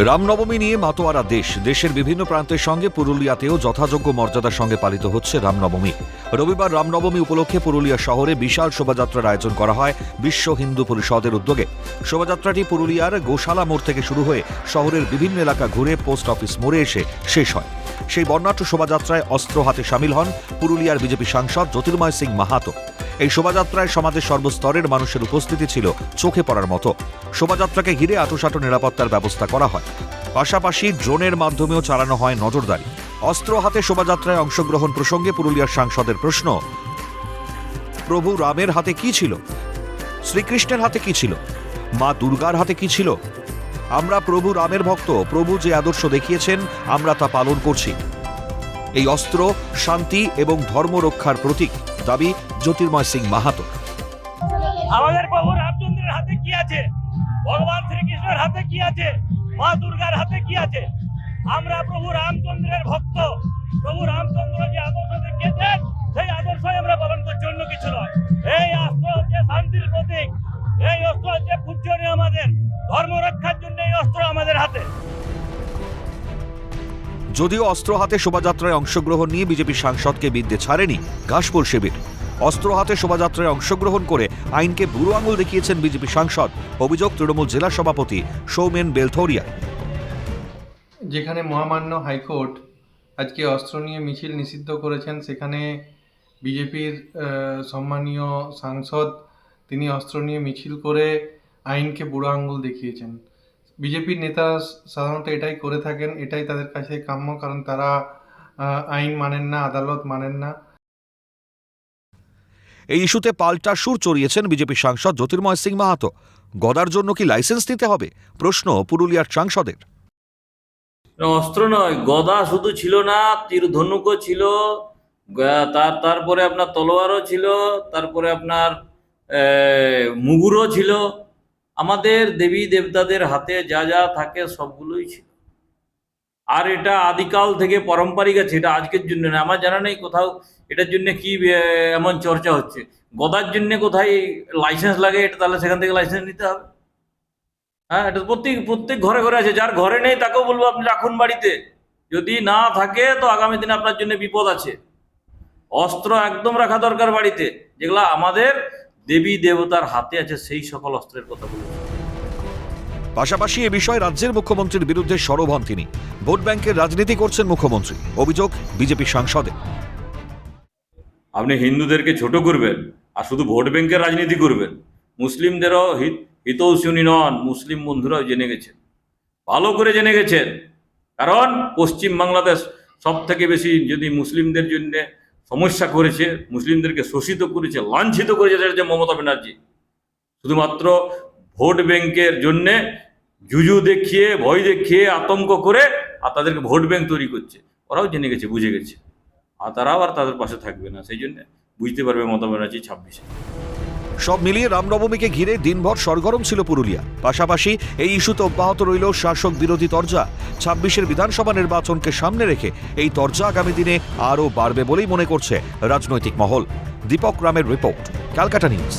রামনবমী নিয়ে মাতোয়ারা দেশের বিভিন্ন প্রান্তের সঙ্গে পুরুলিয়াতেও যথাযোগ্য মর্যাদার সঙ্গে পালিত হচ্ছে রামনবমী। রবিবার রামনবমী উপলক্ষে পুরুলিয়া শহরে বিশাল শোভাযাত্রার আয়োজন করা হয় বিশ্ব হিন্দু পরিষদের উদ্যোগে। শোভাযাত্রাটি পুরুলিয়ার গোশালা মোড় থেকে শুরু হয়ে শহরের বিভিন্ন এলাকা ঘুরে পোস্ট অফিস মোড়ে এসে শেষ হয়। সেই বর্ণাঢ্য শোভাযাত্রায় অস্ত্র হাতে সামিল হন পুরুলিয়ার বিজেপি সাংসদ জ্যোতির্ময় সিং মাহাতো। এই শোভাযাত্রায় সমাজের সর্বস্তরের মানুষের উপস্থিতি ছিল চোখে পড়ার মতো। শোভাযাত্রাকে ঘিরে আঁটোসাঁটো নিরাপত্তার ব্যবস্থা করা হয়, পাশাপাশি ড্রোনের মাধ্যমেও চালানো হয় নজরদারি। অস্ত্র হাতে শোভাযাত্রায় অংশগ্রহণ প্রসঙ্গে পুরুলিয়ার সাংসদের প্রশ্ন, প্রভু রামের হাতে কি ছিল? শ্রীকৃষ্ণের হাতে কি ছিল? মা দুর্গার হাতে কি ছিল? আমরা প্রভু রামের ভক্ত, প্রভু যে আদর্শ দেখিয়েছেন আমরা তা পালন করছি। এই অস্ত্র শান্তি এবং ধর্ম রক্ষার প্রতীক, দাবি জ্যোতির্ময় সিং মাহাতো। আমাদের প্রভু রামচন্দ্রের হাতে কি আছে? ভগবান শ্রীকৃষ্ণের হাতে কি আছে? মা দুর্গার হাতে কি আছে? আমরা প্রভু রামচন্দ্রের ভক্ত। প্রভু রামচন্দ্র যে আদর্শ দেখিয়েছেন সেই আদর্শই আমরা পালন করছি, অন্য কিছু নয়। এই অস্ত্র হচ্ছে শান্তির প্রতীক, এই অস্ত্র হচ্ছে পূজনীয়, আমাদের ধর্ম রক্ষার জন্য এই অস্ত্র আমাদের হাতে। যদিও অস্ত্র হাতে শোভাযাত্রায় অংশগ্রহণ নিয়ে বিজেপি সাংসদকে বিদ্যে ছাড়েনি ঘাসপুর শিবির। অস্ত্র হাতে শোভাযাত্রায় অংশগ্রহণ করে আইনকে বুড়ো আঙুল দেখিয়েছেন বিজেপি সাংসদ, অভিযোগ তৃণমূল জেলা সভাপতি সৌমেন বেলথৌরিয়া। যেখানে মহামান্য হাইকোর্ট আজকে অস্ত্র নিয়ে মিছিল নিষিদ্ধ করেছেন, সেখানে বিজেপির সম্মানীয় সাংসদ তিনি অস্ত্র নিয়ে মিছিল করে আইনকে বুড়ো আঙুল দেখিয়েছেন। বিজেপির নেতা সাধারণত এটাই করে থাকেন, এটাই তাদের কাছে কাম্য, কারণ তারা আইন মানেন না, আদালত মানেন না। এই ইস্যুতে পাল্টা সুর চড়িয়েছেন বিজেপি সাংসদ জ্যোতির্ময় সিং মাহাতো। গদার জন্য কি লাইসেন্স নিতে হবে? প্রশ্ন পুরুলিয়ার সাংসদের। অস্ত্র নয়, গদা শুধু ছিল না, তীর ধনুকও ছিল, তারপরে আপনার তলোয়ারও ছিল, তারপরে আপনার মুগুরও ছিল। আমাদের দেবী দেবতাদের হাতে যা যা থাকে সবগুলোই ছিল। আর এটা আদিকাল থেকে পারম্পরিক আছে, এটা আজকের জন্য না। আমার জানা নেই কোথাও এটার জন্য কি এমন চর্চা হচ্ছে। গদার জন্য কোথায় লাইসেন্স লাগে? এটা তাহলে সেখান থেকে লাইসেন্স নিতে হবে। হ্যাঁ, এটা প্রত্যেক ঘরে ঘরে আছে। যার ঘরে নেই তাকেও বলবো আপনি রাখুন বাড়িতে। যদি না থাকে তো আগামী দিনে আপনার জন্য বিপদ আছে। অস্ত্র একদম রাখা দরকার বাড়িতে, যেগুলা আমাদের দেবী দেবতার হাতে আছে, সেই সকল অস্ত্রের কথা বলবো। পাশাপাশি এ বিষয়ে রাজ্যের মুখ্যমন্ত্রীর বিরুদ্ধে সরব হন তিনি। ভোট ব্যাংকের রাজনীতি করছেন মুখ্যমন্ত্রী, অভিযোগ বিজেপি সাংসদের। আপনি হিন্দুদেরকে ছোট করবেন আর শুধু ভোট ব্যাংকের রাজনীতি করবেন। মুসলিমদেরও হিতৈষী নন, মুসলিম বন্ধুরাও জেনে গেছেন, ভালো করে জেনে গেছেন। কারণ পশ্চিম বাংলাদেশ সব থেকে বেশি যদি মুসলিমদের জন্য সমস্যা করেছে, মুসলিমদেরকে শোষিত করেছে, লাঞ্ছিত করেছে, সেটা হচ্ছে মমতা ব্যানার্জি। শুধুমাত্র ভোট ব্যাংকের জন্যে জুজু দেখিয়ে, ভয় দেখিয়ে, আতঙ্ক করে আর তাদেরকে ভোট ব্যাংক তৈরি করছে। ওরাও জেনে গেছে, বুঝে গেছে, আর তারাও আর তাদের পাশে থাকবে না। সেই জন্য বুঝতে পারবে মমতা ব্যানার্জি 26-এ। সব মিলিয়ে রামনবমীকে ঘিরে দিনভর সরগরম ছিল পুরুলিয়া। পাশাপাশি এই ইস্যুতে অব্যাহত রইল শাসক বিরোধী তরজা। 26-এর বিধানসভা নির্বাচনকে সামনে রেখে এই তরজা আগামী দিনে আরও বাড়বে বলেই মনে করছে রাজনৈতিক মহল। দীপক রামের রিপোর্ট, ক্যালকাটা নিউজ।